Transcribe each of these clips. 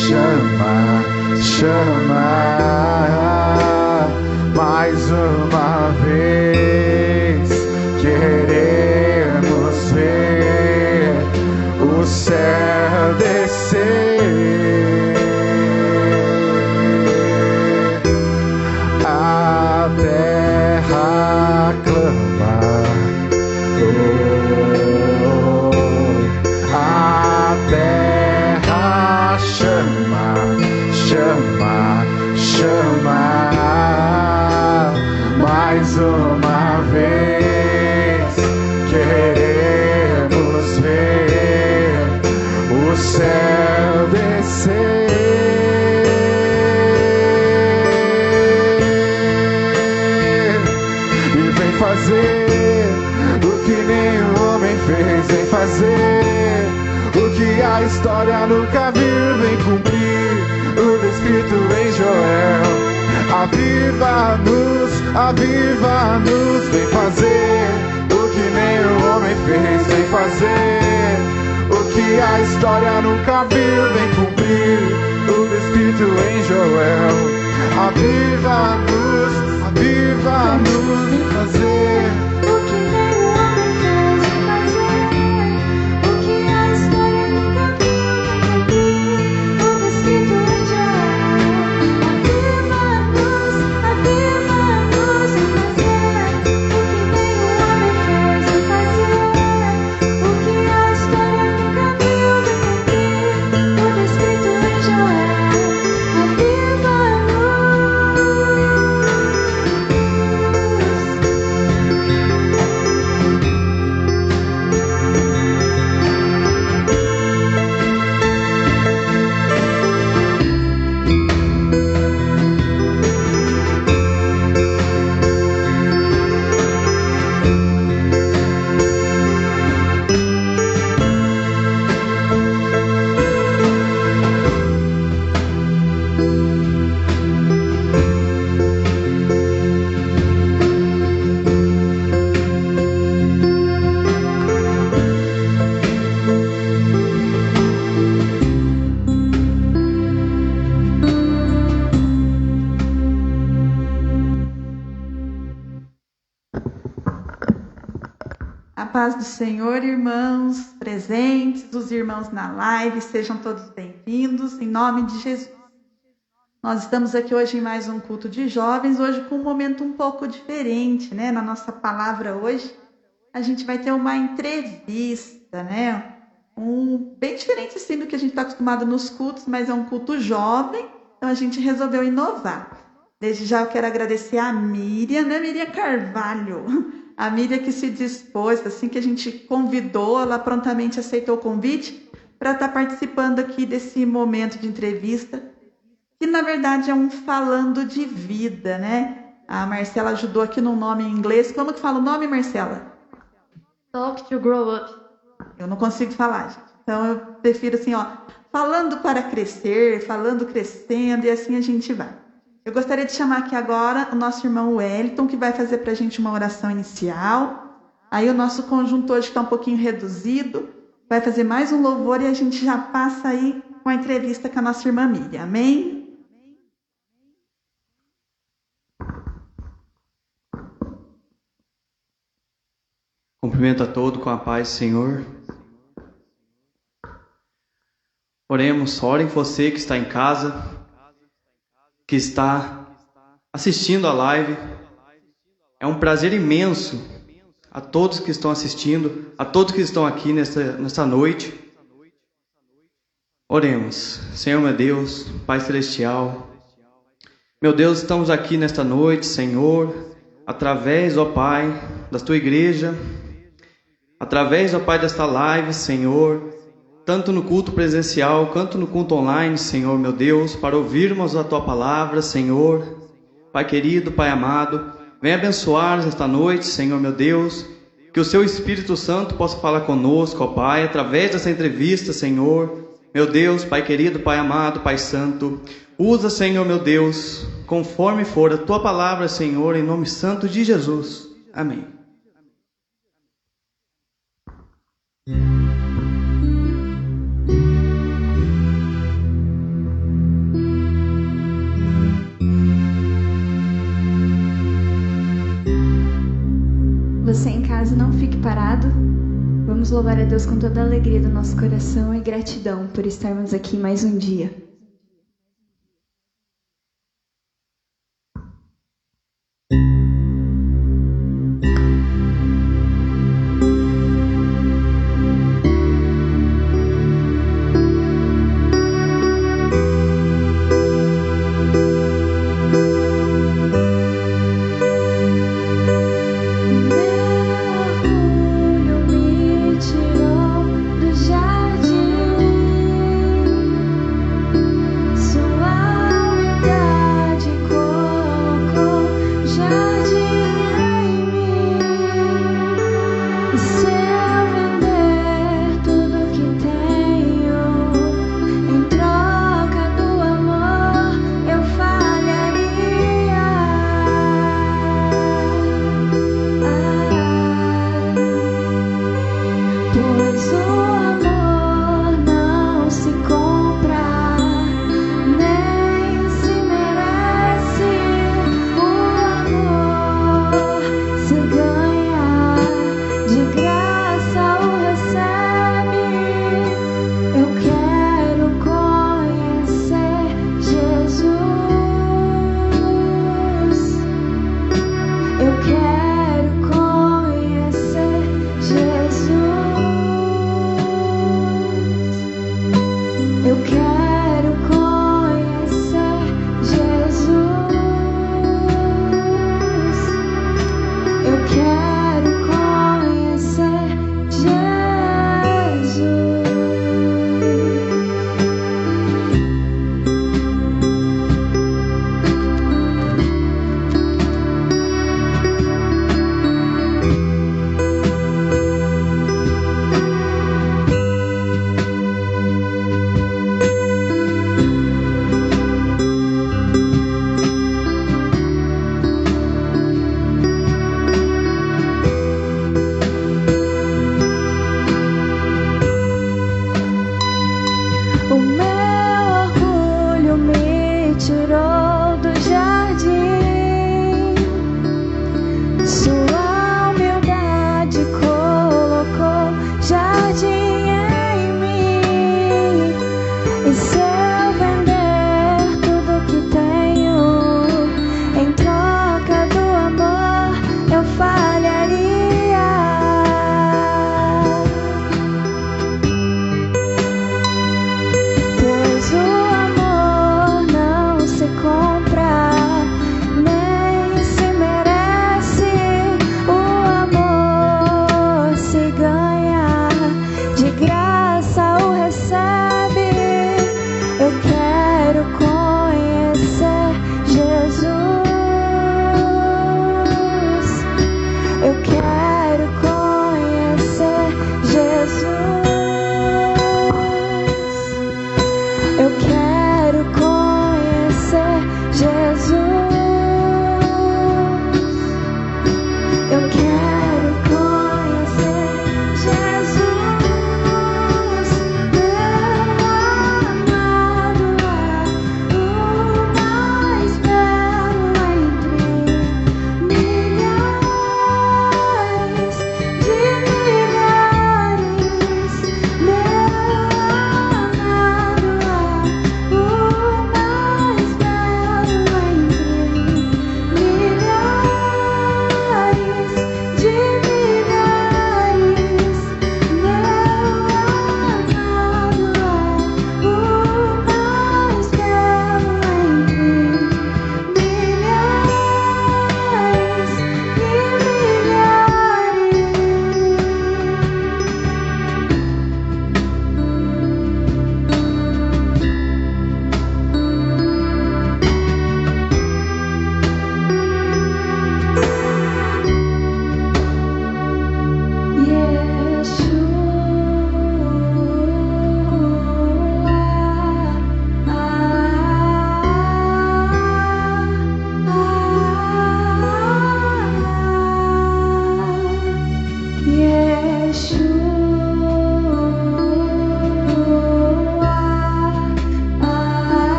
chama, chama, mais uma vez. Queremos ver o céu descer, a terra clama, a terra chama, chama, chama, mais uma vez. Queremos ver o céu descer e vem fazer o que nenhum homem fez, vem fazer o que a história nunca viu, vem cumprir o descrito em Joel. Aviva-nos, aviva-nos, vem fazer o que nenhum homem fez, vem fazer o que a história nunca viu, vem cumprir o descrito em Joel. Aviva-nos, aviva-nos, vem fazer O que nenhum homem fez, vem fazer o que a história nunca viu, vem cumprir o descrito em Joel. Aviva-nos, aviva-nos, vem fazer o que nenhum homem fez, vem fazer o que a história nunca viu, vem cumprir o descrito em Joel. A paz do Senhor, irmãos presentes, os irmãos na live, sejam todos bem-vindos, em nome de Jesus. Nós estamos aqui hoje em mais um culto de jovens, hoje com um momento um pouco diferente, né? Na nossa palavra hoje, a gente vai ter uma entrevista, né? Bem diferente assim do que a gente está acostumado nos cultos, mas é um culto jovem, então a gente resolveu inovar. Desde já eu quero agradecer a Miriam, né? Miriam Carvalho. A Miriam que se dispôs, assim que a gente convidou, ela prontamente aceitou o convite para estar participando aqui desse momento de entrevista, que na verdade é um falando de vida, né? A Marcela ajudou aqui no nome em inglês. Como que fala o nome, Marcela? Talk to grow up. Eu não consigo falar, gente. Então eu prefiro assim, ó, falando para crescer, falando crescendo, e assim a gente vai. Eu gostaria de chamar aqui agora o nosso irmão Wellington, que vai fazer para a gente uma oração inicial. Aí o nosso conjunto hoje está um pouquinho reduzido, vai fazer mais um louvor e a gente já passa aí com a entrevista com a nossa irmã Miriam. Amém? Cumprimento a todos com a paz do Senhor. Oremos, orem você que está em casa, que está assistindo a live. É um prazer imenso a todos que estão assistindo, a todos que estão aqui nesta noite. Oremos. Senhor meu Deus, Pai Celestial, meu Deus, estamos aqui nesta noite, Senhor, através, ó Pai, da Tua igreja, através, ó Pai, desta live, Senhor, tanto no culto presencial, quanto no culto online, Senhor, meu Deus, para ouvirmos a Tua palavra, Senhor. Pai querido, Pai amado, venha abençoar esta noite, Senhor, meu Deus, que o Seu Espírito Santo possa falar conosco, ó Pai, através dessa entrevista, Senhor. Meu Deus, Pai querido, Pai amado, Pai santo, usa, Senhor, meu Deus, conforme for a Tua palavra, Senhor, em nome santo de Jesus. Amém. preparado, vamos louvar a Deus com toda a alegria do nosso coração e gratidão por estarmos aqui mais um dia. Meu orgulho me tirou do jardim.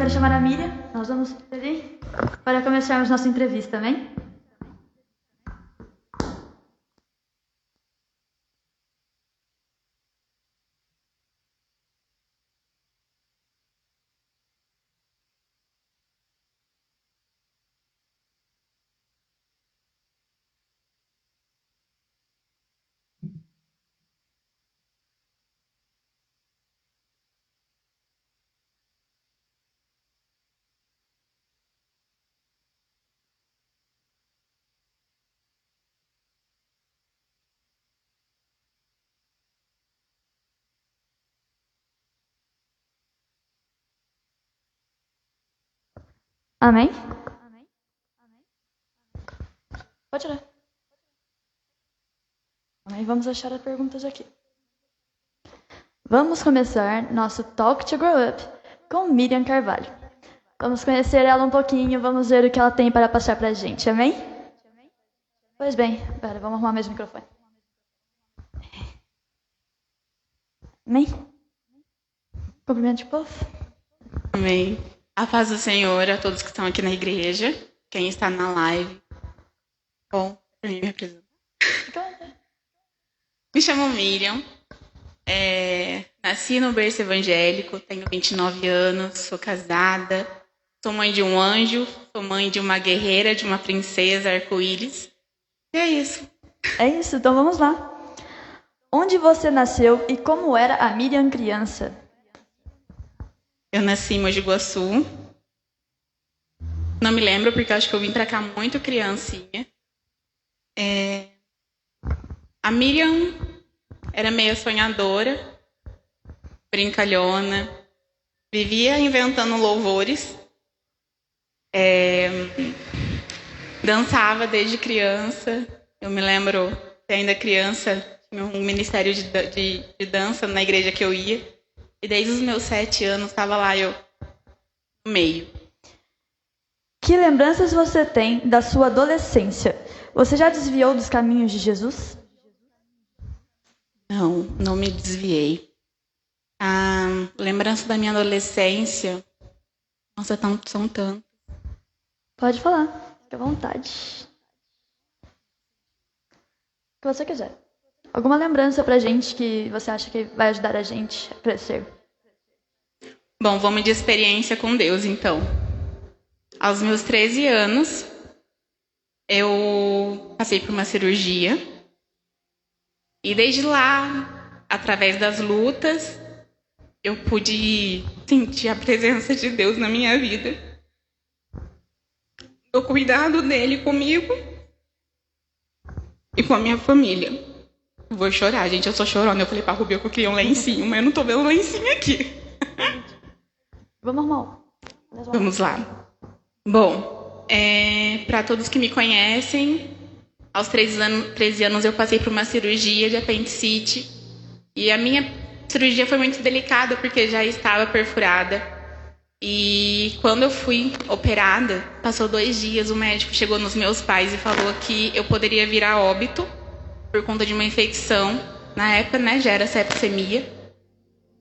quero chamar a Miriam. Nós vamos pedir para começarmos nossa entrevista, amém? Amém? Pode ler. Amém? Vamos achar as perguntas aqui. Vamos começar nosso Talk to Grow Up com Miriam Carvalho. Vamos conhecer ela um pouquinho, vamos ver o que ela tem para passar para a gente, amém? Pois bem, pera, vamos arrumar mesmo o microfone. Amém? Cumprimento de povo. Amém. A paz do Senhor a todos que estão aqui na igreja, quem está na live. Bom, para mim me apresentar. Me chamo Miriam, nasci no berço evangélico, tenho 29 anos, sou casada, sou mãe de um anjo, sou mãe de uma guerreira, de uma princesa arco-íris. E é isso. É isso, então vamos lá. Onde você nasceu e como era a Miriam criança? Eu nasci em Mogi Guaçu. Não me lembro, porque acho que eu vim pra cá muito criancinha. A Miriam era meio sonhadora, brincalhona, vivia inventando louvores, dançava desde criança. Eu me lembro que ainda criança tinha um ministério de dança na igreja que eu ia. E desde os meus 7 anos estava lá eu no meio. Que lembranças você tem da sua adolescência? Você já desviou dos caminhos de Jesus? Não me desviei. A lembrança da minha adolescência, nossa, são tantas. Pode falar, fique à vontade. O que você quiser. Alguma lembrança pra gente que você acha que vai ajudar a gente a crescer? Bom, vamos de experiência com Deus, então. Aos meus 13 anos, eu passei por uma cirurgia. E desde lá, através das lutas, eu pude sentir a presença de Deus na minha vida. O cuidado dele comigo e com a minha família. Eu vou chorar, gente, eu sou chorona. Eu falei pra Rubia que eu queria um lencinho, mas eu não tô vendo um lencinho aqui. Vamos arrumar. Vamos lá. Bom, para todos que me conhecem, aos 13 anos eu passei por uma cirurgia de apendicite. E a minha cirurgia foi muito delicada, porque já estava perfurada. E quando eu fui operada, passou 2 dias, o médico chegou nos meus pais e falou que eu poderia vir a óbito por conta de uma infecção. Na época, né, já era septicemia.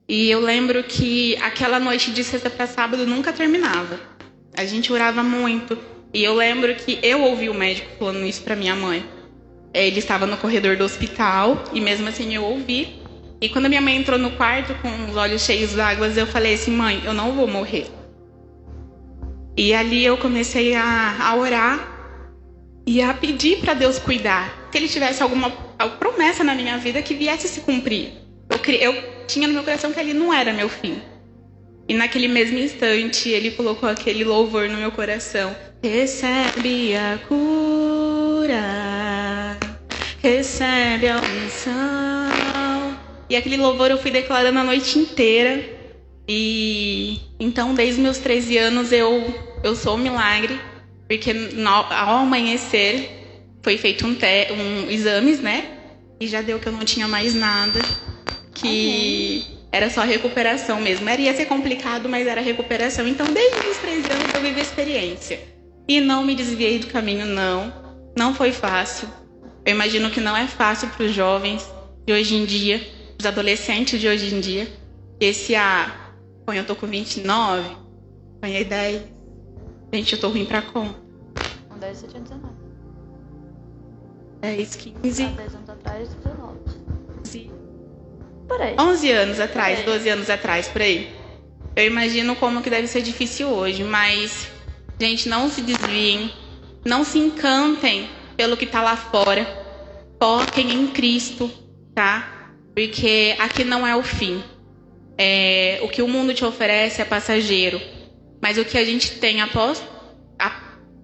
E eu lembro que aquela noite de sexta para sábado nunca terminava. A gente orava muito. E eu lembro que eu ouvi o médico falando isso para minha mãe. Ele estava no corredor do hospital e mesmo assim eu ouvi. E quando minha mãe entrou no quarto com os olhos cheios d'água, eu falei assim: mãe, eu não vou morrer. E ali eu comecei a orar e a pedir para Deus cuidar. Se ele tivesse alguma promessa na minha vida que viesse se cumprir. Eu tinha no meu coração que ele não era meu fim. E naquele mesmo instante, ele colocou aquele louvor no meu coração. Recebe a cura, recebe a unção. E aquele louvor eu fui declarando a noite inteira. E então, desde os meus 13 anos, eu sou um milagre. Porque ao amanhecer, foi feito exames, né? E já deu que eu não tinha mais nada. Que era só recuperação mesmo. Ia ser complicado, mas era recuperação. Então, desde os 13 anos, eu vivi a experiência. E não me desviei do caminho, não. Não foi fácil. Eu imagino que não é fácil para os jovens de hoje em dia, os adolescentes de hoje em dia. Eu tô com 29. Ganhei 10. Gente, eu tô ruim pra conta. Com 10 você tinha 19. 10, 15, Há 10 anos atrás, 19. 11, Por aí. 11 anos atrás, 12 anos atrás, por aí. Eu imagino como que deve ser difícil hoje, mas, gente, não se desviem, não se encantem pelo que tá lá fora. Foquem em Cristo, tá? Porque aqui não é o fim. O que o mundo te oferece é passageiro. Mas o que a gente tem após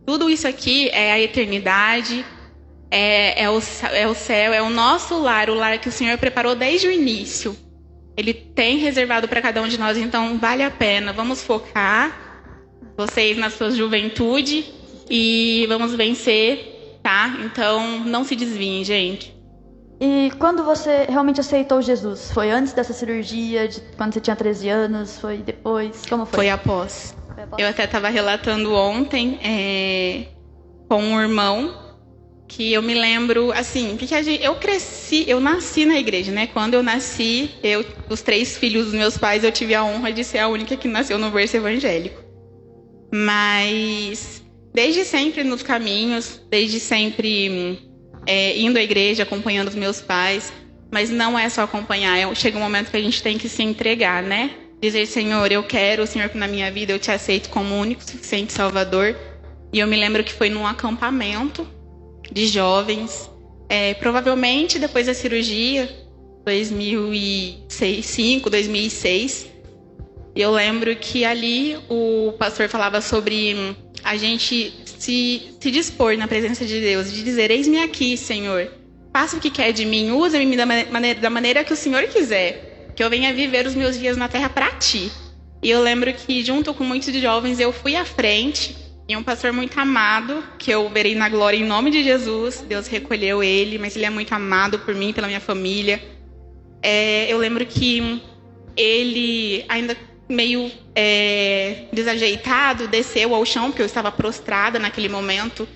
tudo isso aqui é a eternidade, é o céu, é o nosso lar, o lar que o Senhor preparou desde o início. Ele tem reservado para cada um de nós, então vale a pena. Vamos focar, vocês na sua juventude, e vamos vencer, tá? Então não se desviem, gente. E quando você realmente aceitou Jesus? Foi antes dessa cirurgia, quando você tinha 13 anos? Foi depois? Como foi? Foi após. Foi após? Eu até estava relatando ontem com um irmão, que eu me lembro, assim, porque eu nasci na igreja, né? Quando eu nasci, dos 3 filhos dos meus pais, eu tive a honra de ser a única que nasceu no berço evangélico. Mas, desde sempre nos caminhos, desde sempre indo à igreja, acompanhando os meus pais, mas não é só acompanhar, chega um momento que a gente tem que se entregar, né? Dizer, Senhor, eu quero o Senhor na minha vida, eu te aceito como único, suficiente Salvador. E eu me lembro que foi num acampamento de jovens, provavelmente depois da cirurgia, 2005, 2006. E eu lembro que ali o pastor falava sobre a gente se dispor na presença de Deus, de dizer, eis-me aqui, Senhor, faça o que quer de mim, usa-me da maneira que o Senhor quiser, que eu venha viver os meus dias na terra para ti. E eu lembro que junto com muitos jovens eu fui à frente, e um pastor muito amado, que eu verei na glória em nome de Jesus. Deus recolheu ele, mas ele é muito amado por mim, pela minha família. Eu lembro que ele, ainda meio desajeitado, desceu ao chão, porque eu estava prostrada naquele momento.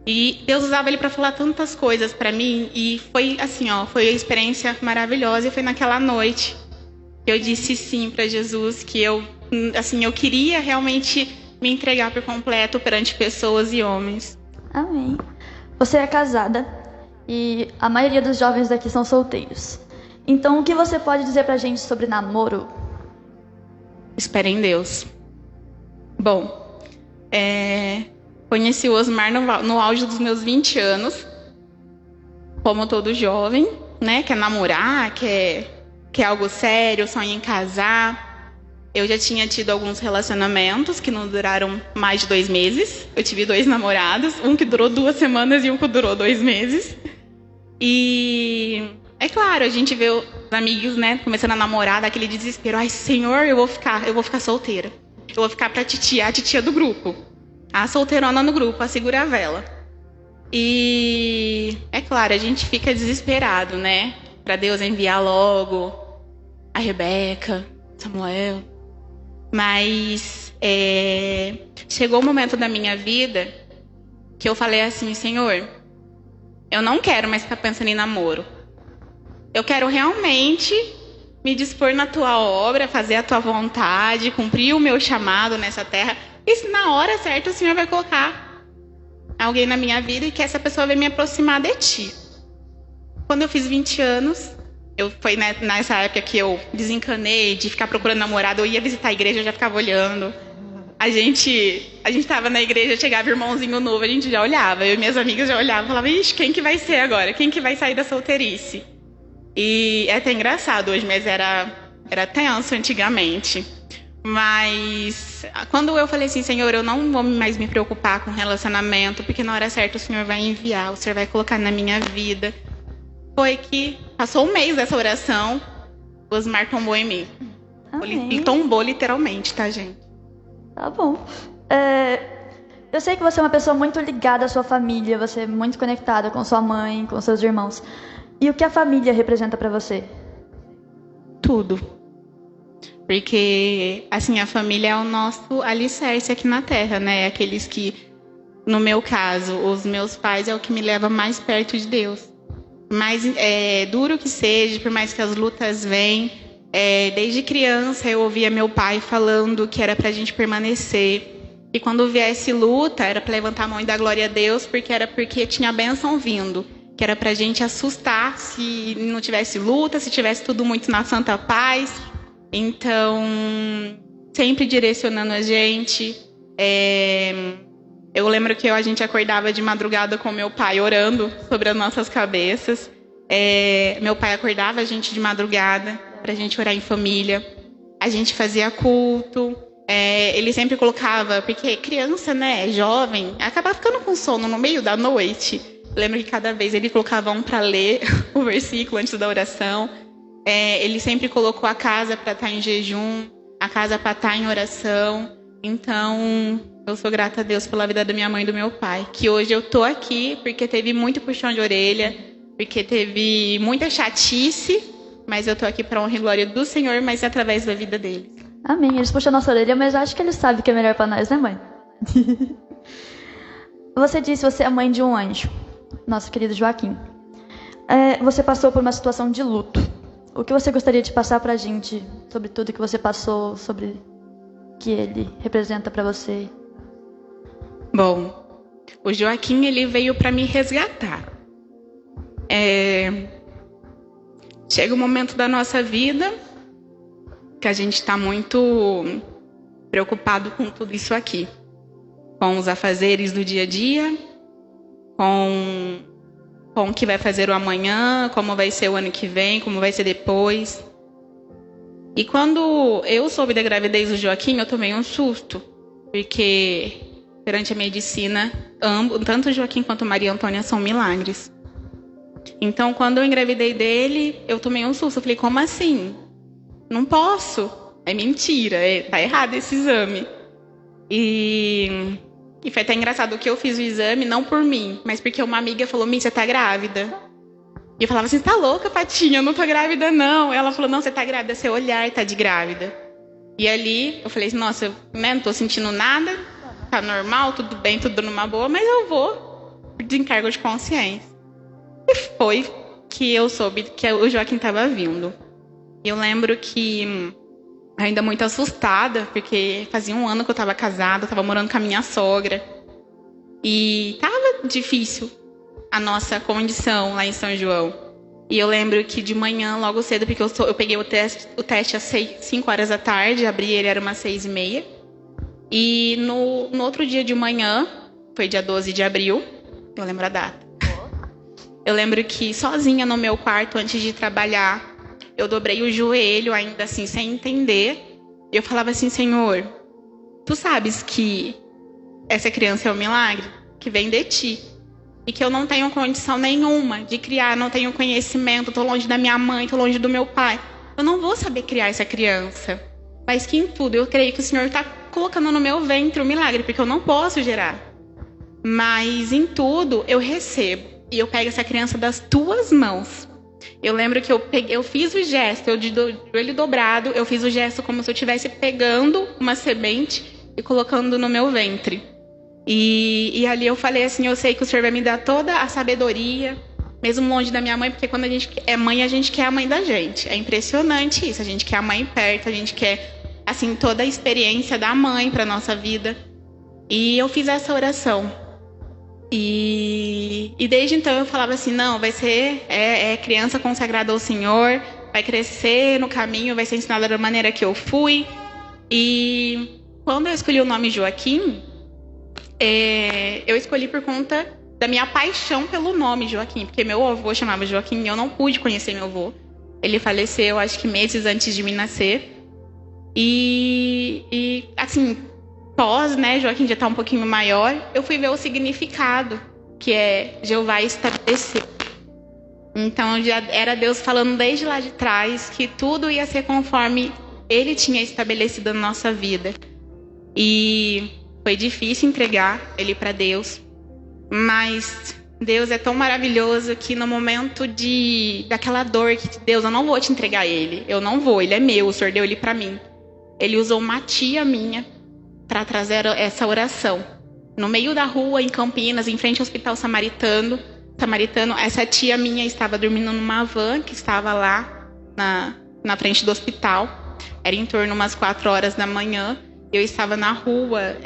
E Deus usava ele para falar tantas coisas para mim. E foi assim, foi uma experiência maravilhosa. E foi naquela noite que eu disse sim para Jesus, que eu queria realmente me entregar por completo perante pessoas e homens. Amém. Você é casada e a maioria dos jovens daqui são solteiros. Então, o que você pode dizer pra gente sobre namoro? Espere em Deus. Bom, conheci o Osmar no auge dos meus 20 anos, como todo jovem, né? Quer namorar, quer algo sério, sonha em casar. Eu já tinha tido alguns relacionamentos que não duraram mais de 2 meses. Eu tive 2 namorados, um que durou 2 semanas e um que durou 2 meses. E é claro, a gente vê os amigos, né, começando a namorar, daquele desespero. Ai, Senhor, eu vou ficar solteira. Eu vou ficar pra titia, a titia do grupo. A solteirona no grupo, a segura a vela. E é claro, a gente fica desesperado, né? Pra Deus enviar logo a Rebeca, Samuel. Mas chegou um momento da minha vida que eu falei assim, Senhor, eu não quero mais ficar pensando em namoro. Eu quero realmente me dispor na tua obra, fazer a tua vontade, cumprir o meu chamado nessa terra. E se na hora certa o Senhor vai colocar alguém na minha vida e que essa pessoa vai me aproximar de ti. Quando eu fiz 20 anos, foi nessa época que eu desencanei de ficar procurando namorado. Eu ia visitar a igreja, eu já ficava olhando. A gente tava na igreja, chegava irmãozinho novo, a gente já olhava. Eu e minhas amigas já olhavam e falavam, ixi, quem que vai ser agora? Quem que vai sair da solteirice? E é até engraçado hoje, mas era tenso antigamente. Mas quando eu falei assim, Senhor, eu não vou mais me preocupar com relacionamento, porque na hora certa o Senhor vai enviar, o Senhor vai colocar na minha vida. Foi que passou 1 mês dessa oração, o Osmar tombou em mim. Ele tombou literalmente, tá, gente? Tá bom. Eu sei que você é uma pessoa muito ligada à sua família, você é muito conectada com sua mãe, com seus irmãos. E o que a família representa pra você? Tudo. Porque, assim, a família é o nosso alicerce aqui na Terra, né? Aqueles que, no meu caso, os meus pais é o que me leva mais perto de Deus. Mais duro que seja, por mais que as lutas venham, Desde criança eu ouvia meu pai falando que era pra gente permanecer. E quando viesse luta, era para levantar a mão e dar glória a Deus, porque tinha a bênção vindo. Que era pra gente assustar se não tivesse luta, se tivesse tudo muito na santa paz. Então, sempre direcionando a gente. Eu lembro que a gente acordava de madrugada com meu pai orando sobre as nossas cabeças. Meu pai acordava a gente de madrugada pra gente orar em família. A gente fazia culto. Ele sempre colocava, porque criança, né, jovem, acaba ficando com sono no meio da noite. Eu lembro que cada vez ele colocava um para ler o versículo antes da oração. Ele sempre colocou a casa para estar em jejum, a casa para estar em oração. Então, eu sou grata a Deus pela vida da minha mãe e do meu pai. Que hoje eu tô aqui porque teve muito puxão de orelha, porque teve muita chatice, mas eu tô aqui para honra e glória do Senhor, mas através da vida deles. Amém. Eles puxam a nossa orelha, mas acho que eles sabem o que é melhor para nós, né, mãe? Você disse que você é mãe de um anjo, nosso querido Joaquim. Você passou por uma situação de luto. O que você gostaria de passar pra gente sobre tudo que você passou, sobre o que ele representa para você? Bom, o Joaquim, ele veio para me resgatar. Chega um momento da nossa vida que a gente está muito preocupado com tudo isso aqui. Com os afazeres do dia a dia, com o que vai fazer o amanhã, como vai ser o ano que vem, como vai ser depois. E quando eu soube da gravidez do Joaquim, eu tomei um susto. Porque perante a medicina, tanto o Joaquim quanto a Maria Antônia são milagres. Então, quando eu engravidei dele, eu tomei um susto. Eu falei, como assim? Não posso. É mentira. Tá errado esse exame. E foi até engraçado que eu fiz o exame, não por mim, mas porque uma amiga falou, Mim, você tá grávida? E eu falava assim, tá louca, Patinha? Eu não tô grávida, não. Ela falou, não, você tá grávida, seu olhar tá de grávida. E ali, eu falei, nossa, eu não tô sentindo nada, tá normal, tudo bem, tudo numa boa, mas eu vou por desencargo de consciência. E foi que eu soube que o Joaquim tava vindo. E eu lembro que, ainda muito assustada, porque fazia um ano que eu estava casada, estava morando com a minha sogra. E estava difícil a nossa condição lá em São João. E eu lembro que de manhã, logo cedo, porque eu peguei o teste às 5 horas da tarde, abri ele, era umas 6h30. E no outro dia de manhã, foi dia 12 de abril, eu lembro a data. Eu lembro que sozinha no meu quarto, antes de trabalhar, eu dobrei o joelho, ainda assim, sem entender. E eu falava assim, Senhor, tu sabes que essa criança é um milagre que vem de ti. E que eu não tenho condição nenhuma de criar, não tenho conhecimento, tô longe da minha mãe, tô longe do meu pai. Eu não vou saber criar essa criança. Mas que em tudo, eu creio que o Senhor está colocando no meu ventre um milagre, porque eu não posso gerar. Mas em tudo, eu recebo. E eu pego essa criança das tuas mãos. Eu lembro que eu fiz o gesto, eu de joelho dobrado, eu fiz o gesto como se eu estivesse pegando uma semente e colocando no meu ventre. E ali eu falei assim, eu sei que o Senhor vai me dar toda a sabedoria, mesmo longe da minha mãe, porque quando a gente é mãe, a gente quer a mãe da gente. É impressionante isso, a gente quer a mãe perto, a gente quer, assim, toda a experiência da mãe para nossa vida. E eu fiz essa oração. E desde então eu falava assim, não, vai ser criança consagrada ao Senhor, vai crescer no caminho, vai ser ensinada da maneira que eu fui. E quando eu escolhi o nome Joaquim, eu escolhi por conta da minha paixão pelo nome Joaquim, porque meu avô chamava Joaquim e eu não pude conhecer meu avô. Ele faleceu, acho que meses antes de me nascer. E assim, né, Joaquim já está um pouquinho maior, eu fui ver o significado, que é Jeová estabeleceu. Então já era Deus falando desde lá de trás que tudo ia ser conforme Ele tinha estabelecido na nossa vida. E foi difícil entregar ele para Deus, mas Deus é tão maravilhoso que no momento daquela dor, que Deus, eu não vou te entregar ele, eu não vou, ele é meu, o Senhor deu ele para mim. Ele usou uma tia minha para trazer essa oração. No meio da rua, em Campinas, em frente ao Hospital Samaritano, essa tia minha estava dormindo numa van que estava lá na frente do hospital. Era em torno de umas 4 horas da manhã. Eu estava na rua,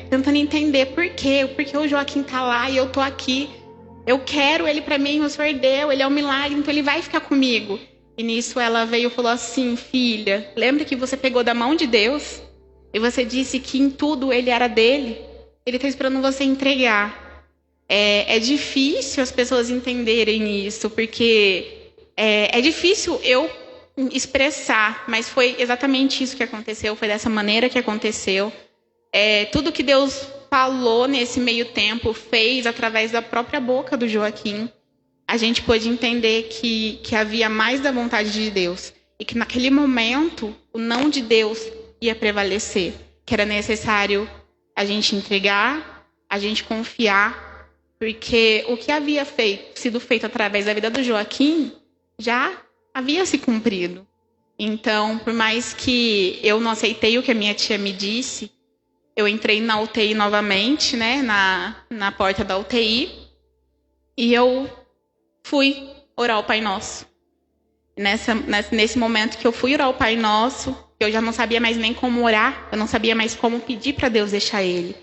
tentando entender por quê o Joaquim tá lá e eu tô aqui. Eu quero ele para mim, o Senhor deu, ele é um milagre, então ele vai ficar comigo. E nisso ela veio e falou assim: filha, lembra que você pegou da mão de Deus? E você disse que em tudo ele era dele? Ele está esperando você entregar. É difícil as pessoas entenderem isso, porque é difícil eu expressar, mas foi exatamente isso que aconteceu, foi dessa maneira que aconteceu. Tudo que Deus falou nesse meio tempo, fez através da própria boca do Joaquim. A gente pôde entender que havia mais da vontade de Deus e que naquele momento o não de Deus ia prevalecer, que era necessário a gente entregar, a gente confiar, porque o que havia sido feito através da vida do Joaquim já havia se cumprido. Então, por mais que eu não aceitei o que a minha tia me disse, eu entrei na UTI novamente, né, na porta da UTI, e eu fui orar o Pai Nosso. Nesse momento que eu fui orar o Pai Nosso, eu já não sabia mais nem como orar, eu não sabia mais como pedir para Deus deixar ele.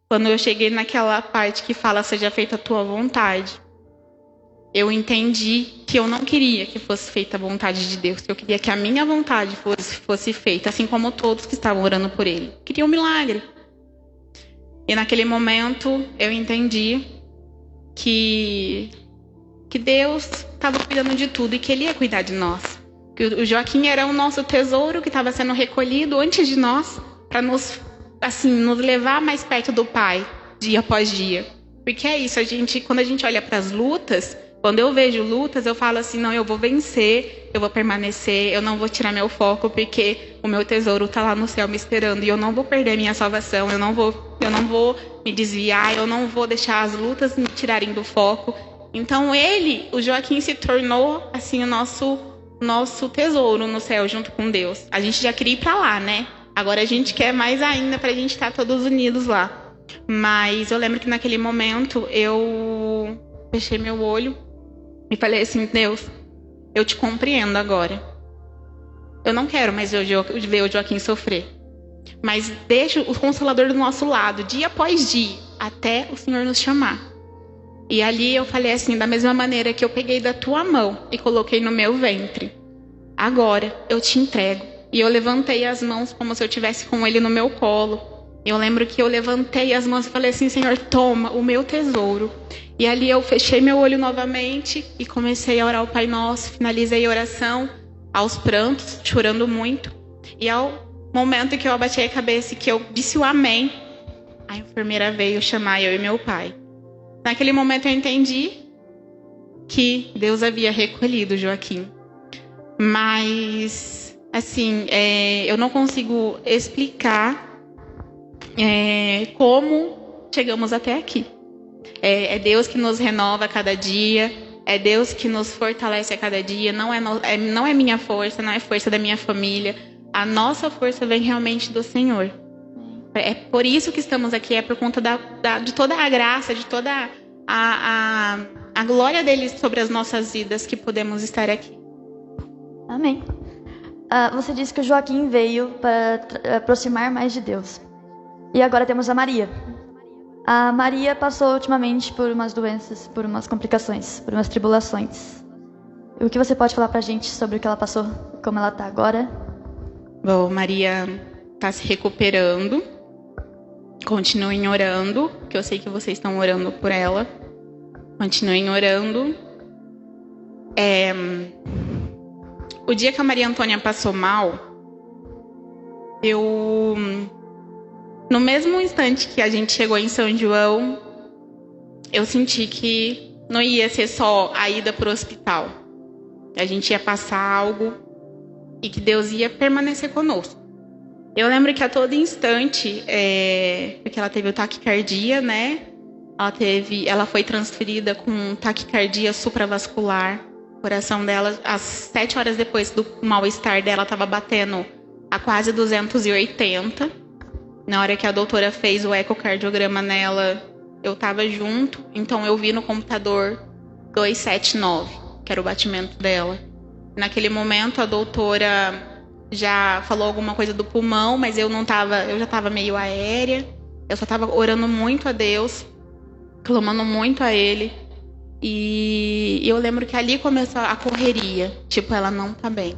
Quando eu cheguei naquela parte que fala, seja feita a tua vontade, eu entendi que eu não queria que fosse feita a vontade de Deus, que eu queria que a minha vontade fosse feita, assim como todos que estavam orando por ele. Queria um milagre. E naquele momento eu entendi que Deus estava cuidando de tudo e que ele ia cuidar de nós. Que o Joaquim era o nosso tesouro que estava sendo recolhido antes de nós, para nos levar mais perto do Pai, dia após dia. Porque é isso, quando a gente olha para as lutas, quando eu vejo lutas, eu falo assim, não, eu vou vencer, eu vou permanecer, eu não vou tirar meu foco, porque o meu tesouro está lá no céu me esperando, e eu não vou perder minha salvação, eu não vou me desviar, eu não vou deixar as lutas me tirarem do foco. Então o Joaquim se tornou assim o nosso tesouro no céu junto com Deus. A gente já queria ir para lá, né? Agora a gente quer mais ainda para a gente estar todos unidos lá. Mas eu lembro que naquele momento eu fechei meu olho e falei assim: Deus, eu te compreendo agora. Eu não quero mais ver o Joaquim sofrer. Mas deixa o Consolador do nosso lado, dia após dia, até o Senhor nos chamar. E ali eu falei assim, da mesma maneira que eu peguei da tua mão e coloquei no meu ventre, agora eu te entrego. E eu levantei as mãos como se eu estivesse com ele no meu colo. Eu lembro que eu levantei as mãos e falei assim: Senhor, toma o meu tesouro. E ali eu fechei meu olho novamente e comecei a orar o Pai Nosso. Finalizei a oração aos prantos, chorando muito. E ao momento que eu abaixei a cabeça e que eu disse o amém, a enfermeira veio chamar eu e meu pai. Naquele momento eu entendi que Deus havia recolhido Joaquim. Mas, assim, eu não consigo explicar como chegamos até aqui. É Deus que nos renova a cada dia, é Deus que nos fortalece a cada dia. Não é minha força, não é força da minha família. A nossa força vem realmente do Senhor. É por isso que estamos aqui, é por conta de toda a graça, de toda a glória dele sobre as nossas vidas que podemos estar aqui. Amém. Você disse que o Joaquim veio para aproximar mais de Deus. E agora temos a Maria. A Maria passou ultimamente por umas doenças, por umas complicações, por umas tribulações. O que você pode falar pra gente sobre o que ela passou, como ela tá agora? Bom, Maria está se recuperando. Continuem orando, que eu sei que vocês estão orando por ela. Continuem orando. O dia que a Maria Antônia passou mal, no mesmo instante que a gente chegou em São João, eu senti que não ia ser só a ida para o hospital. A gente ia passar algo e que Deus ia permanecer conosco. Eu lembro que a todo instante, porque ela teve o taquicardia, né? Ela foi transferida com taquicardia supravascular. O coração dela, às 7 horas depois do mal-estar dela, estava batendo a quase 280. Na hora que a doutora fez o ecocardiograma nela, eu estava junto. Então eu vi no computador 279, que era o batimento dela. Naquele momento, a doutora já falou alguma coisa do pulmão, mas eu já estava meio aérea. Eu só estava orando muito a Deus, clamando muito a Ele. E eu lembro que ali começou a correria. Tipo, ela não tá bem.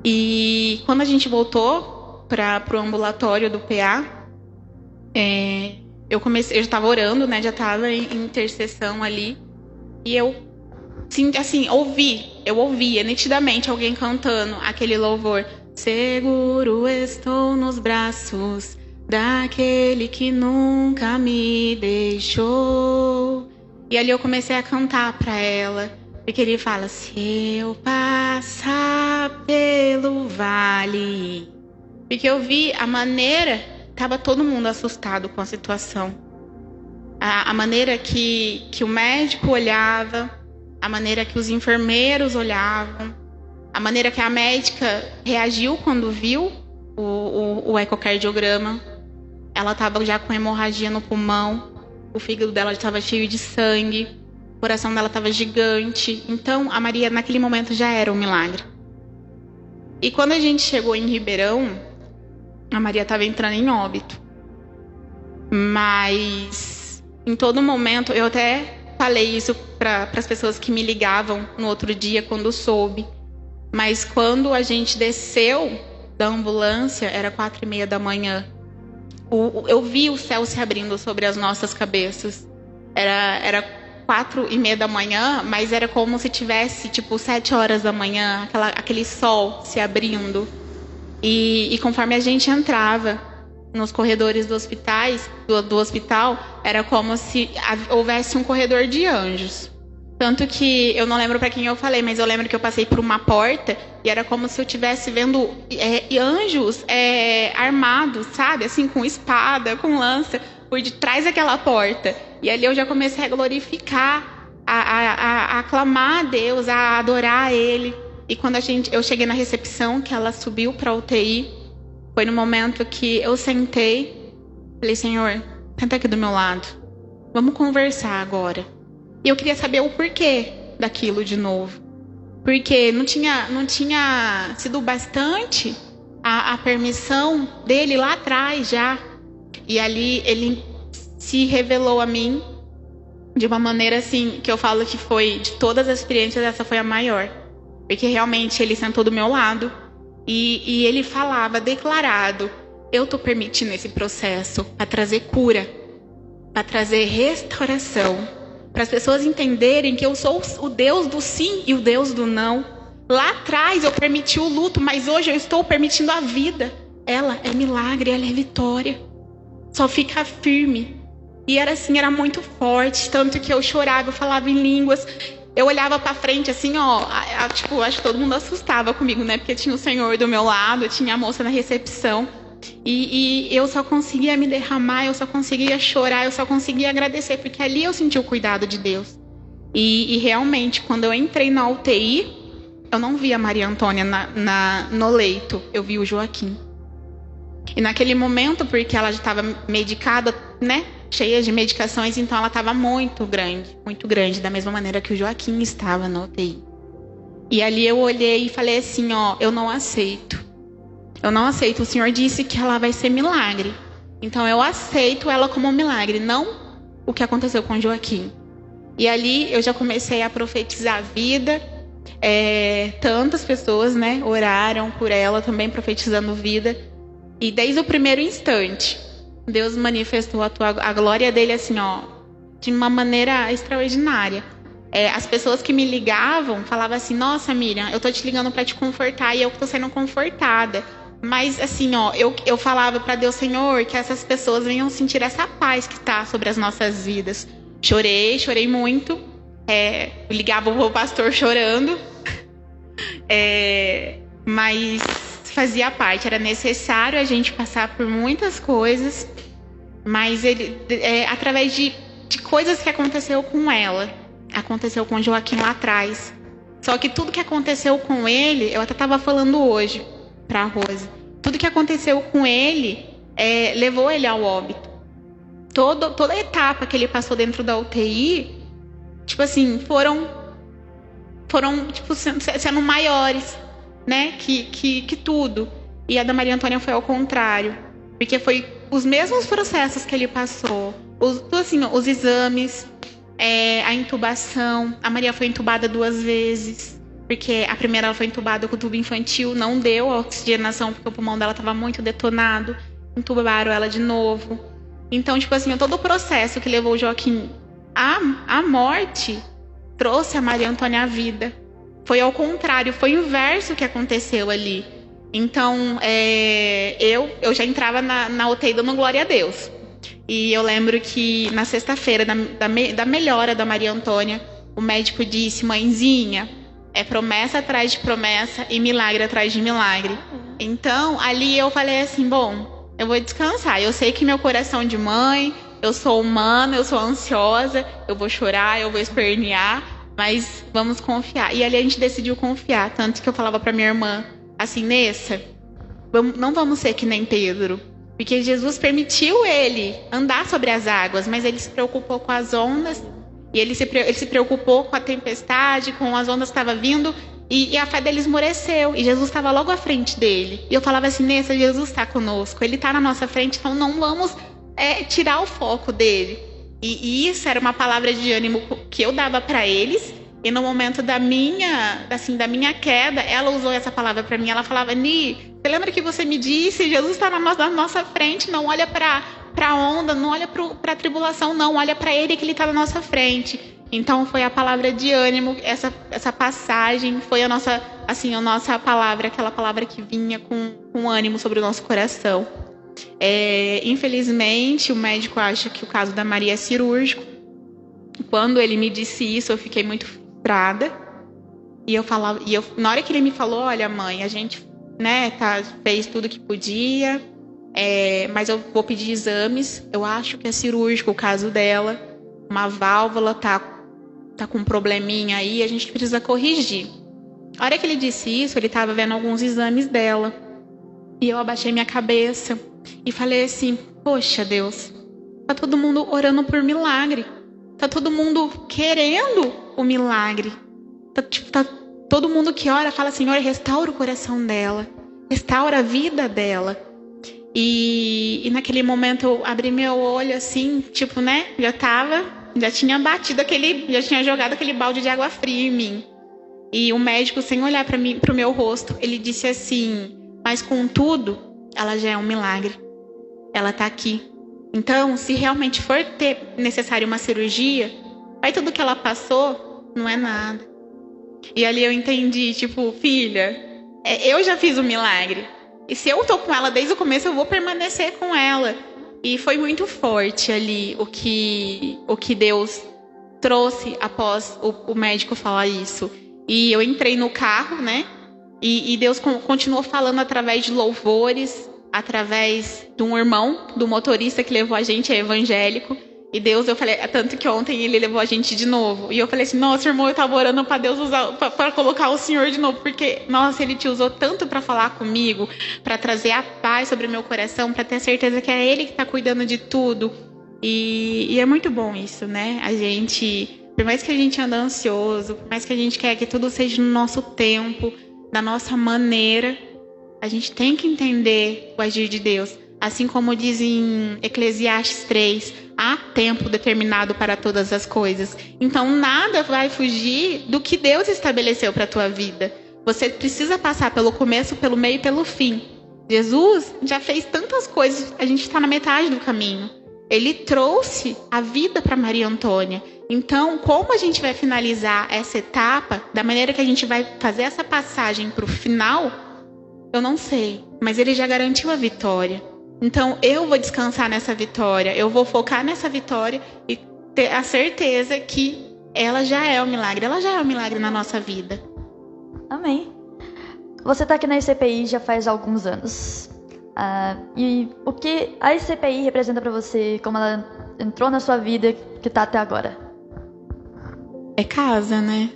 E quando a gente voltou para o ambulatório do PA, eu já estava orando, né? Já estava em intercessão ali. E eu, assim, ouvia nitidamente alguém cantando aquele louvor. Seguro estou nos braços daquele que nunca me deixou. E ali eu comecei a cantar para ela. Porque ele fala, se eu passar pelo vale. Porque eu vi a maneira, estava todo mundo assustado com a situação. A maneira que o médico olhava, a maneira que os enfermeiros olhavam, a maneira que a médica reagiu quando viu o ecocardiograma. Ela estava já com hemorragia no pulmão, o fígado dela estava cheio de sangue, o coração dela estava gigante. Então, a Maria, naquele momento, já era um milagre. E quando a gente chegou em Ribeirão, a Maria estava entrando em óbito. Mas, em todo momento, eu até falei isso para as pessoas que me ligavam no outro dia, quando soube. Mas quando a gente desceu da ambulância, era 4h30 da manhã. Eu vi o céu se abrindo sobre as nossas cabeças. Era 4h30 da manhã, mas era como se tivesse, tipo, 7 horas da manhã, aquele sol se abrindo. E conforme a gente entrava nos corredores do hospital, era como se houvesse um corredor de anjos. Tanto que, eu não lembro para quem eu falei, mas eu lembro que eu passei por uma porta e era como se eu estivesse vendo anjos armados, sabe? Assim, com espada, com lança, por detrás daquela porta. E ali eu já comecei a glorificar, a aclamar a Deus, a adorar a Ele. E quando eu cheguei na recepção, que ela subiu para a UTI, foi no momento que eu sentei, falei, Senhor, senta aqui do meu lado, vamos conversar agora. E eu queria saber o porquê daquilo de novo. Porque não tinha sido bastante a permissão dele lá atrás já. E ali ele se revelou a mim de uma maneira assim, que eu falo que foi, de todas as experiências, essa foi a maior. Porque realmente ele sentou do meu lado e ele falava, declarado, eu estou permitindo esse processo para trazer cura, para trazer restauração. Para as pessoas entenderem que eu sou o Deus do sim e o Deus do não. Lá atrás eu permiti o luto, mas hoje eu estou permitindo a vida. Ela é milagre, ela é vitória. Só fica firme. E era assim, era muito forte. Tanto que eu chorava, eu falava em línguas. Eu olhava para frente assim, tipo, acho que todo mundo assustava comigo, né? Porque tinha o Senhor do meu lado, tinha a moça na recepção. E eu só conseguia me derramar, eu só conseguia chorar, eu só conseguia agradecer, porque ali eu senti o cuidado de Deus. E realmente, quando eu entrei na UTI, eu não vi a Maria Antônia no leito, eu vi o Joaquim. E naquele momento, porque ela já estava medicada, né, cheia de medicações, então ela estava muito grande, da mesma maneira que o Joaquim estava na UTI. E ali eu olhei e falei assim, eu não aceito. Eu não aceito. O Senhor disse que ela vai ser milagre. Então eu aceito ela como um milagre, não o que aconteceu com Joaquim. E ali eu já comecei a profetizar a vida. Tantas pessoas, né, oraram por ela também, profetizando vida. E desde o primeiro instante, Deus manifestou a glória dele assim, de uma maneira extraordinária. As pessoas que me ligavam falavam assim, nossa, Miriam, eu tô te ligando para te confortar e eu tô sendo confortada. Mas assim, eu falava para Deus, Senhor, que essas pessoas venham sentir essa paz que está sobre as nossas vidas. Chorei muito. Ligava o pastor chorando. Mas fazia parte, era necessário a gente passar por muitas coisas. Mas ele, através de coisas que aconteceu com ela, aconteceu com o Joaquim lá atrás. Só que tudo que aconteceu com ele, eu até estava falando hoje para a Rose, tudo que aconteceu com ele levou ele ao óbito. Toda a etapa que ele passou dentro da UTI, tipo assim, foram foram tipo, sendo maiores, né, que tudo. E a da Maria Antônia foi ao contrário, porque foi os mesmos processos que ele passou, os exames, a intubação. A Maria foi entubada 2 vezes, porque a primeira ela foi entubada com tubo infantil, não deu a oxigenação porque o pulmão dela estava muito detonado, entubaram ela de novo. Então, tipo assim, todo o processo que levou o Joaquim à morte trouxe a Maria Antônia à vida. Foi ao contrário, foi o inverso que aconteceu ali. Então, eu já entrava na UTI dando glória a Deus. E eu lembro que na sexta-feira da melhora da Maria Antônia, o médico disse: mãezinha, é promessa atrás de promessa e milagre atrás de milagre. Então, ali eu falei assim, bom, eu vou descansar. Eu sei que meu coração de mãe, eu sou humana, eu sou ansiosa, eu vou chorar, eu vou espernear, mas vamos confiar. E ali a gente decidiu confiar, tanto que eu falava para minha irmã, assim, Nessa, não vamos ser que nem Pedro, porque Jesus permitiu ele andar sobre as águas, mas ele se preocupou com as ondas, e ele se preocupou com a tempestade, com as ondas que estavam vindo, e a fé dele esmoreceu, e Jesus estava logo à frente dele. E eu falava assim, Nessa, Jesus está conosco, ele está na nossa frente, então não vamos tirar o foco dele. E isso era uma palavra de ânimo que eu dava para eles. E no momento da minha queda, ela usou essa palavra para mim. Ela falava, Ni, você lembra que você me disse? Jesus está na nossa frente, não olha para a onda, não olha para a tribulação, não, olha para ele que ele está na nossa frente. Então foi a palavra de ânimo, essa passagem foi a nossa palavra, aquela palavra que vinha com ânimo sobre o nosso coração. Infelizmente, o médico acha que o caso da Maria é cirúrgico. Quando ele me disse isso, eu fiquei muito frustrada. E na hora que ele me falou, olha, mãe, a gente, né, fez tudo que podia, mas eu vou pedir exames. Eu acho que é cirúrgico o caso dela. Uma válvula tá com um probleminha aí, a gente precisa corrigir. A hora que ele disse isso, ele estava vendo alguns exames dela. E eu abaixei minha cabeça e falei assim, poxa, Deus, tá todo mundo orando por milagre. Tá todo mundo querendo o milagre. Tá todo mundo que ora fala, Senhor, restaura o coração dela. Restaura a vida dela. E naquele momento eu abri meu olho assim, tipo, né? Já tinha jogado aquele balde de água fria em mim. E o médico, sem olhar para mim, pro meu rosto, ele disse assim, mas contudo, ela já é um milagre. Ela tá aqui. Então, se realmente for ter necessário uma cirurgia, vai tudo que ela passou, não é nada. E ali eu entendi, tipo, filha, eu já fiz o milagre. E se eu tô com ela desde o começo, eu vou permanecer com ela. E foi muito forte ali o que Deus trouxe após o médico falar isso. E eu entrei no carro, né? E Deus continuou falando através de louvores, através de um irmão, do motorista que levou a gente, evangélico. E Deus, eu falei, tanto que ontem ele levou a gente de novo. E eu falei assim, nossa, irmão, eu tava orando para Deus para colocar o Senhor de novo, porque, nossa, ele te usou tanto para falar comigo, para trazer a paz sobre o meu coração, para ter certeza que é ele que tá cuidando de tudo. E é muito bom isso, né? A gente, por mais que a gente anda ansioso, por mais que a gente quer que tudo seja no nosso tempo, da nossa maneira, a gente tem que entender o agir de Deus. Assim como diz em Eclesiastes 3, há tempo determinado para todas as coisas. Então, nada vai fugir do que Deus estabeleceu para a tua vida. Você precisa passar pelo começo, pelo meio e pelo fim. Jesus já fez tantas coisas, a gente está na metade do caminho. Ele trouxe a vida para Maria Antônia. Então, como a gente vai finalizar essa etapa, da maneira que a gente vai fazer essa passagem para o final, eu não sei. Mas ele já garantiu a vitória. Então, eu vou descansar nessa vitória, eu vou focar nessa vitória e ter a certeza que ela já é um milagre na nossa vida. Amém. Você está aqui na ICPI já faz alguns anos. E o que a ICPI representa para você, como ela entrou na sua vida, que está até agora? É casa, né?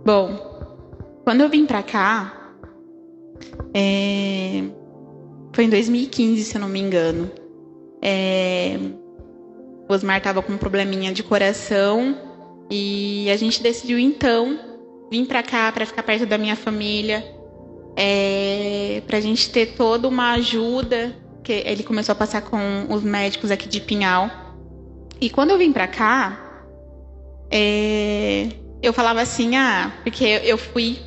Bom, quando eu vim para cá, foi em 2015, se eu não me engano. O Osmar estava com um probleminha de coração e a gente decidiu então vir para cá para ficar perto da minha família, para a gente ter toda uma ajuda, que ele começou a passar com os médicos aqui de Pinhal. E quando eu vim para cá, eu falava assim, porque eu fui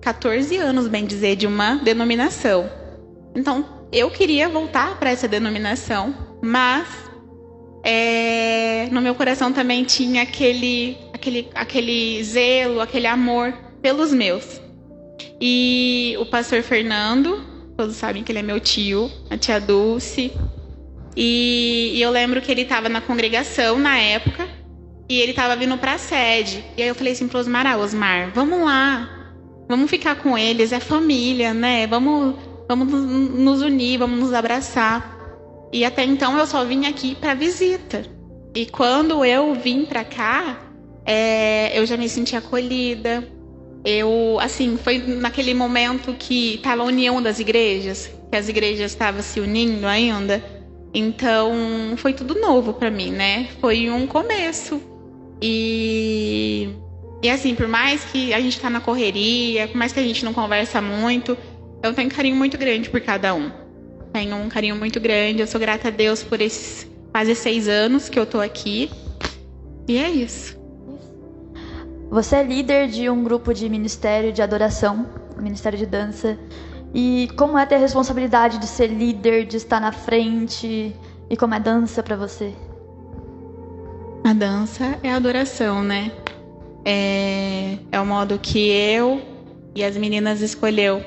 14 anos, bem dizer, de uma denominação. Então, eu queria voltar para essa denominação, mas no meu coração também tinha aquele zelo, aquele amor pelos meus. E o pastor Fernando, todos sabem que ele é meu tio, a tia Dulce. E eu lembro que ele estava na congregação na época e ele estava vindo para a sede. E aí eu falei assim para Osmar, vamos lá, vamos ficar com eles, é família, né? Vamos nos unir, vamos nos abraçar. E até então eu só vim aqui para visita. E quando eu vim para cá, eu já me senti acolhida. Foi naquele momento que estava a união das igrejas, que as igrejas estavam se unindo ainda. Então, foi tudo novo para mim, né? Foi um começo. E assim, por mais que a gente tá na correria, por mais que a gente não conversa muito, eu tenho um carinho muito grande por cada um. Tenho um carinho muito grande. Eu sou grata a Deus por esses quase 6 anos que eu tô aqui. E é isso. Você é líder de um grupo de ministério de adoração, ministério de dança. E como é ter a responsabilidade de ser líder, de estar na frente? E como é dança pra você? A dança é adoração, né? É o modo que eu e as meninas escolheu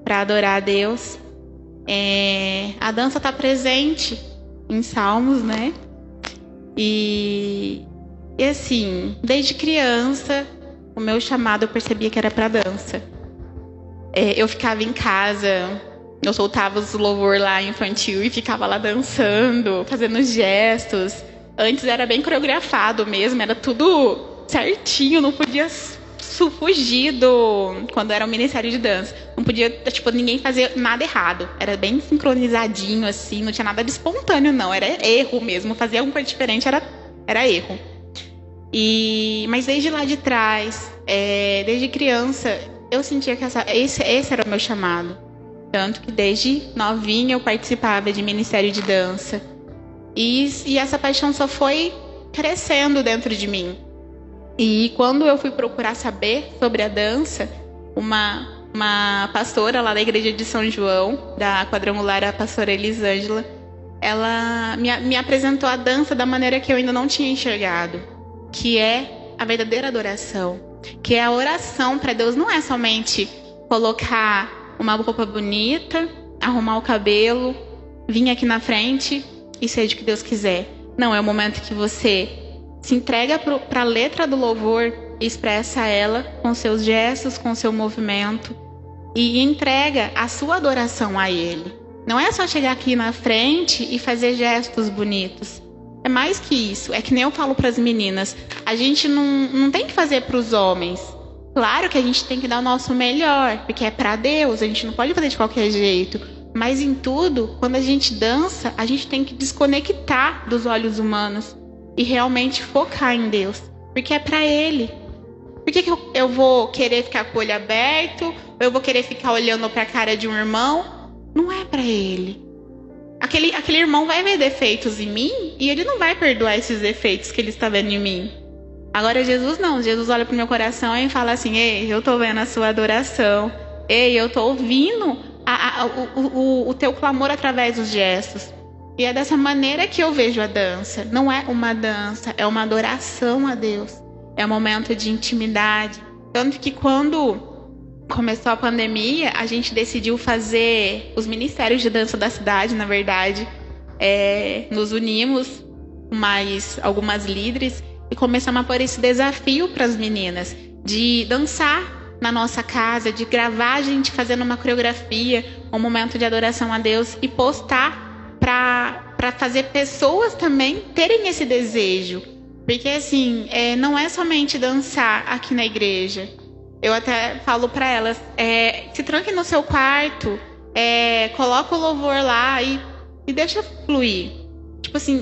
para adorar a Deus. A dança está presente em Salmos, né? E assim, desde criança, o meu chamado eu percebia que era para dança. Eu ficava em casa, eu soltava os louvor lá infantil e ficava lá dançando, fazendo gestos. Antes era bem coreografado mesmo, era tudo certinho, não podia fugir quando era um ministério de dança. Não podia, ninguém fazer nada errado. Era bem sincronizadinho, assim, não tinha nada de espontâneo, não. Era erro mesmo, fazer alguma coisa diferente era erro. Mas desde lá de trás, desde criança, eu sentia que esse era o meu chamado. Tanto que desde novinha eu participava de ministério de dança. E essa paixão só foi crescendo dentro de mim. E quando eu fui procurar saber sobre a dança, uma pastora lá da igreja de São João, da quadrangular, a pastora Elisângela, ela me apresentou a dança da maneira que eu ainda não tinha enxergado, que é a verdadeira adoração, que é a oração para Deus. Não é somente colocar uma roupa bonita, arrumar o cabelo, vir aqui na frente e seja o que Deus quiser. Não, é o momento que você se entrega para a letra do louvor e expressa ela com seus gestos, com seu movimento e entrega a sua adoração a Ele. Não é só chegar aqui na frente e fazer gestos bonitos. É mais que isso. É que nem eu falo para as meninas. A gente não tem que fazer para os homens. Claro que a gente tem que dar o nosso melhor, porque é para Deus. A gente não pode fazer de qualquer jeito. Mas em tudo, quando a gente dança, a gente tem que desconectar dos olhos humanos e realmente focar em Deus, porque é para Ele. Por que eu vou querer ficar com o olho aberto? Ou eu vou querer ficar olhando para a cara de um irmão? Não é para Ele. Aquele irmão vai ver defeitos em mim e ele não vai perdoar esses defeitos que ele está vendo em mim. Agora Jesus não. Jesus olha para o meu coração e fala assim: ei, eu estou vendo a sua adoração. Ei, eu estou ouvindo o teu clamor através dos gestos. E é dessa maneira que eu vejo a dança. Não é uma dança, é uma adoração a Deus. É um momento de intimidade. Tanto que quando começou a pandemia, a gente decidiu fazer os ministérios de dança da cidade, na verdade. Nos unimos com mais algumas líderes e começamos a pôr esse desafio para as meninas de dançar na nossa casa, de gravar a gente fazendo uma coreografia, um momento de adoração a Deus e postar para fazer pessoas também terem esse desejo. Porque assim, não é somente dançar aqui na igreja. Eu até falo para elas, se tranque no seu quarto, coloca o louvor lá e deixa fluir. Tipo assim,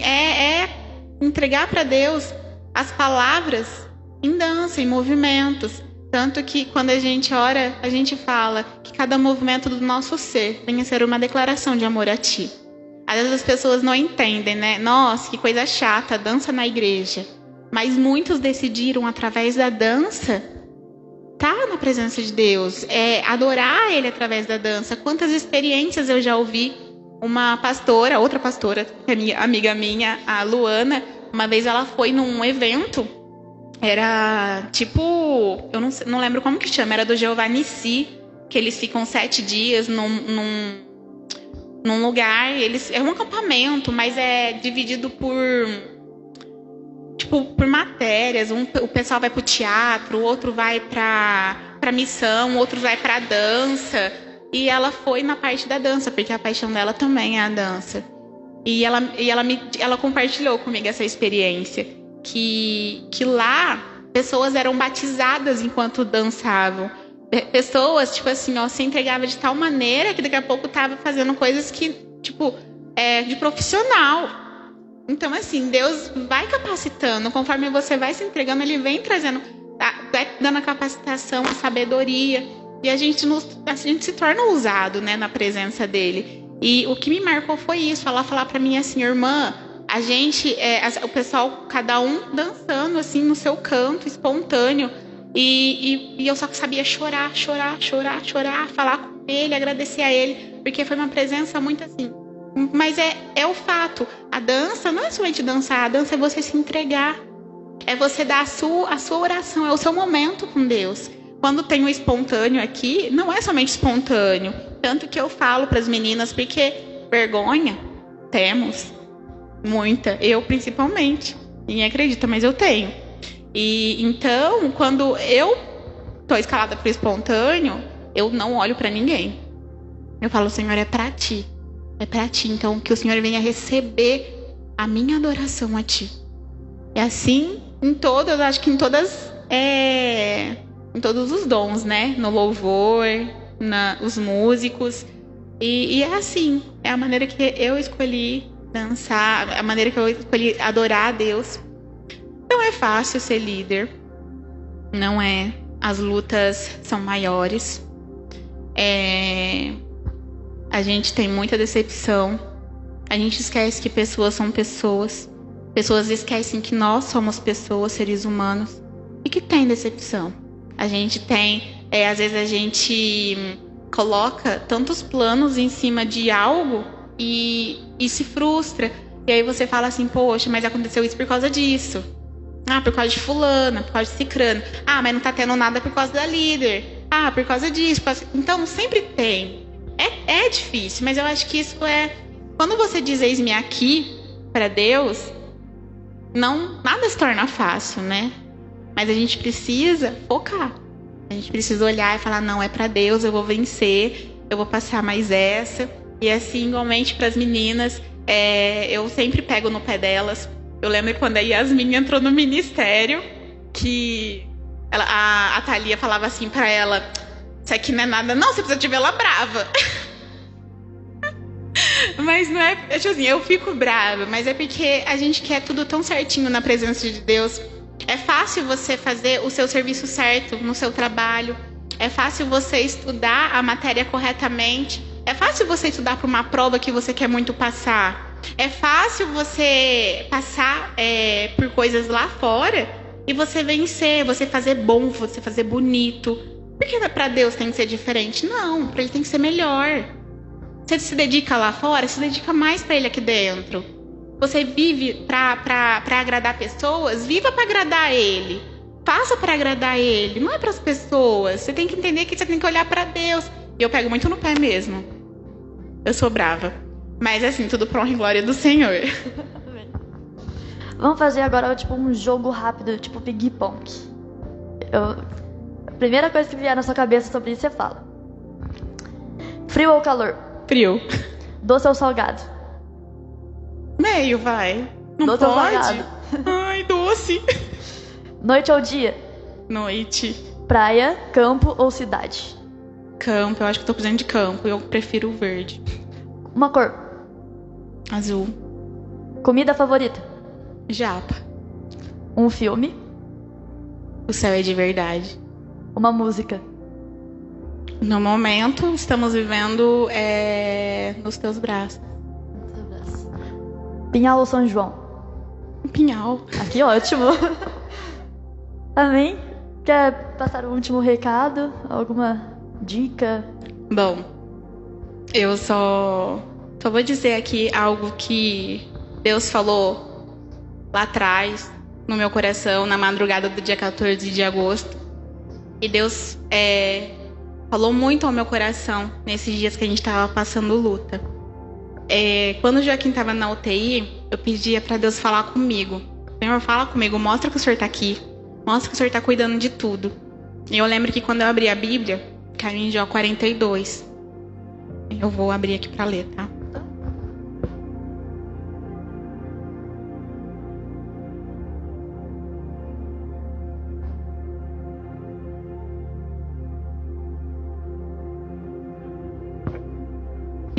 entregar para Deus as palavras em dança, em movimentos. Tanto que quando a gente ora, a gente fala que cada movimento do nosso ser venha a ser uma declaração de amor a Ti. Às vezes as pessoas não entendem, né? Nossa, que coisa chata, dança na igreja. Mas muitos decidiram, através da dança, estar na presença de Deus, adorar Ele através da dança. Quantas experiências eu já ouvi. Uma pastora, outra pastora, que é amiga minha, a Luana, uma vez ela foi num evento, era tipo, eu não lembro como que chama, era do Jeová Nissi, que eles ficam 7 dias num lugar, é um acampamento, mas é dividido por matérias. O pessoal vai pro teatro, o outro vai pra missão, o outro vai pra dança. E ela foi na parte da dança, porque a paixão dela também é a dança. E ela compartilhou comigo essa experiência, que lá pessoas eram batizadas enquanto dançavam. Pessoas, tipo assim, se entregavam de tal maneira que daqui a pouco tava fazendo coisas que, de profissional. Então, assim, Deus vai capacitando. Conforme você vai se entregando, Ele vem trazendo, vai dando a capacitação, a sabedoria. E a gente se torna usado, né, na presença dele. E o que me marcou foi isso. Ela falar para mim assim: irmã, a gente, o pessoal, cada um dançando assim no seu canto, espontâneo. E eu só sabia chorar, falar com ele, agradecer a ele, porque foi uma presença muito assim. Mas é o fato. A dança não é somente dançar, a dança é você se entregar. É você dar a sua oração, é o seu momento com Deus. Quando tem o espontâneo aqui, não é somente espontâneo. Tanto que eu falo para as meninas, porque vergonha temos muita, eu principalmente. Ninguém acredita, mas eu tenho. E então, quando eu tô escalada pro espontâneo, eu não olho para ninguém. Eu falo: Senhor, é para Ti. É para Ti. Então, que o Senhor venha receber a minha adoração a Ti. É assim em todas, acho que em todas... em todos os dons, né? No louvor, os músicos. E é assim. É a maneira que eu escolhi dançar, a maneira que eu escolhi adorar a Deus. Não é fácil ser líder. Não é. As lutas são maiores. A gente tem muita decepção. A gente esquece que pessoas são pessoas. Pessoas esquecem que nós somos pessoas, seres humanos. E que tem decepção. A gente tem, às vezes a gente coloca tantos planos em cima de algo e se frustra. E aí você fala assim: poxa, mas aconteceu isso por causa disso. Por causa de fulana, por causa de cicrano. Mas não tá tendo nada por causa da líder. Por causa disso. Então, sempre tem. É difícil, mas eu acho que isso quando você diz eis-me aqui para Deus, nada se torna fácil, né? Mas a gente precisa focar. A gente precisa olhar e falar: não, é para Deus, eu vou vencer, eu vou passar mais essa. E assim, igualmente para as meninas, eu sempre pego no pé delas. Eu lembro quando a Yasmin entrou no ministério, que a Thalia falava assim para ela: isso aqui não é nada, não, você precisa te ver ela brava. Mas não é, tipo assim, eu fico brava, mas é porque a gente quer tudo tão certinho na presença de Deus. É fácil você fazer o seu serviço certo no seu trabalho. É fácil você estudar a matéria corretamente. É fácil você estudar para uma prova que você quer muito passar. É fácil você passar por coisas lá fora e você vencer, você fazer bom, você fazer bonito. Por que para Deus tem que ser diferente? Não, para Ele tem que ser melhor. Você se dedica lá fora, se dedica mais para Ele aqui dentro. Você vive para agradar pessoas, viva para agradar Ele. Faça para agradar Ele, não é para as pessoas. Você tem que entender que você tem que olhar para Deus. E eu pego muito no pé mesmo. Eu sou brava. Mas assim, tudo pra honra e glória do Senhor. Vamos fazer agora um jogo rápido, tipo ping-pong. A primeira coisa que vier na sua cabeça sobre isso, você fala. Frio ou calor? Frio. Doce ou salgado? Meio, vai. Não doce pode? Ou salgado? Ai, doce. Noite ou dia? Noite. Praia, campo ou cidade? Campo, eu acho que eu tô precisando de campo. Eu prefiro o verde. Uma cor? Azul. Comida favorita? Japa. Um filme, O Céu é de Verdade. uma música, No momento, estamos vivendo Nos Teus Braços. Pinhal ou São João? Pinhal. Aqui, ótimo. Amém? Quer passar o último recado? Alguma dica? Bom, eu só vou dizer aqui algo que Deus falou lá atrás, no meu coração, na madrugada do dia 14 de agosto. E Deus falou muito ao meu coração nesses dias que a gente estava passando luta. Quando o Joaquim estava na UTI, eu pedia para Deus falar comigo. Senhor, fala comigo, mostra que o Senhor está aqui. Mostra que o Senhor está cuidando de tudo. E eu lembro que quando eu abri a Bíblia, caiu em Jó 42. Eu vou abrir aqui para ler, tá?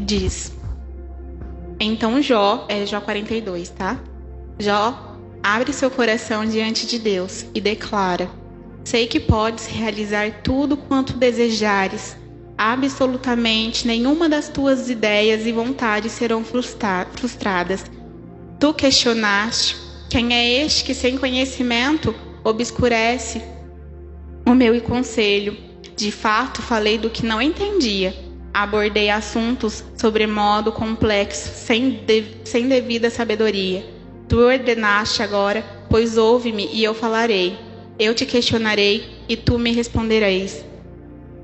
Diz: então Jó 42, tá? Jó abre seu coração diante de Deus e declara: sei que podes realizar tudo quanto desejares. Absolutamente nenhuma das tuas ideias e vontades serão frustradas. Tu questionaste: quem é este que sem conhecimento obscurece o meu conselho? De fato, falei do que não entendia. Abordei assuntos sobremodo complexos, sem devida sabedoria. Tu ordenaste agora, pois ouve-me e eu falarei. Eu te questionarei e tu me respondereis.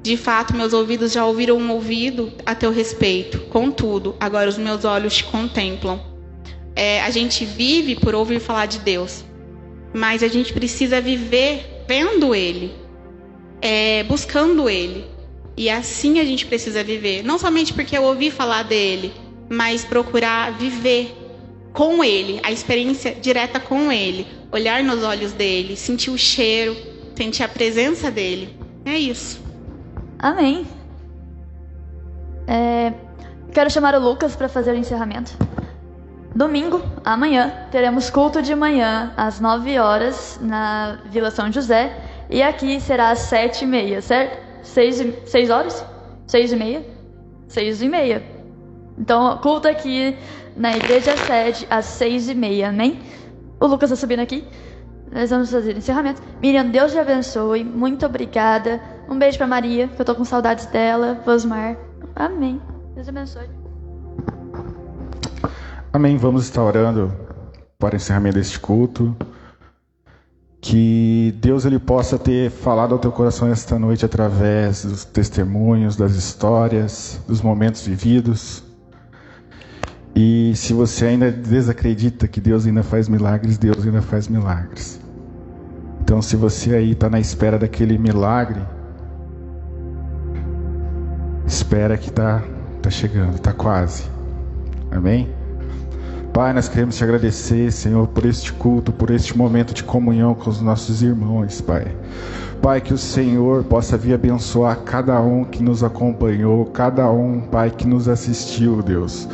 De fato, meus ouvidos já ouviram um ouvido a teu respeito. Contudo, agora os meus olhos te contemplam. A gente vive por ouvir falar de Deus, mas a gente precisa viver vendo Ele, buscando Ele. E assim a gente precisa viver. Não somente porque eu ouvi falar dele, mas procurar viver com Ele, a experiência direta com Ele. Olhar nos olhos dele, sentir o cheiro, sentir a presença dele. É isso. Amém. Quero chamar o Lucas para fazer o encerramento. Domingo, amanhã, teremos culto de manhã, às 9 horas, na Vila São José. E aqui será às 7h30, certo? 6 horas? 6h30? 6h30. Então, culto aqui na Igreja Sede às 6h30, amém? O Lucas está subindo aqui. Nós vamos fazer encerramento. Miriam, Deus te abençoe. Muito obrigada. Um beijo para Maria, que eu tô com saudades dela. Vosmar. Amém. Deus te abençoe. Amém. Vamos estar orando para o encerramento deste culto. Que Deus ele possa ter falado ao teu coração esta noite através dos testemunhos, das histórias, dos momentos vividos. E se você ainda desacredita que Deus ainda faz milagres, Deus ainda faz milagres. Então, se você aí está na espera daquele milagre, espera que está chegando, está quase. Amém? Pai, nós queremos te agradecer, Senhor, por este culto, por este momento de comunhão com os nossos irmãos, Pai. Pai, que o Senhor possa vir abençoar cada um que nos acompanhou, cada um, Pai, que nos assistiu, Deus.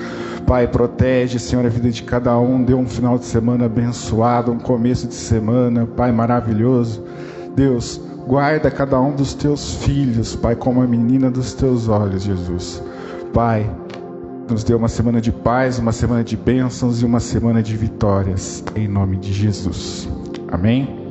Pai, protege, Senhor, a vida de cada um, dê um final de semana abençoado, um começo de semana, Pai, maravilhoso. Deus, guarda cada um dos teus filhos, Pai, como a menina dos teus olhos, Jesus. Pai, nos dê uma semana de paz, uma semana de bênçãos e uma semana de vitórias, em nome de Jesus. Amém?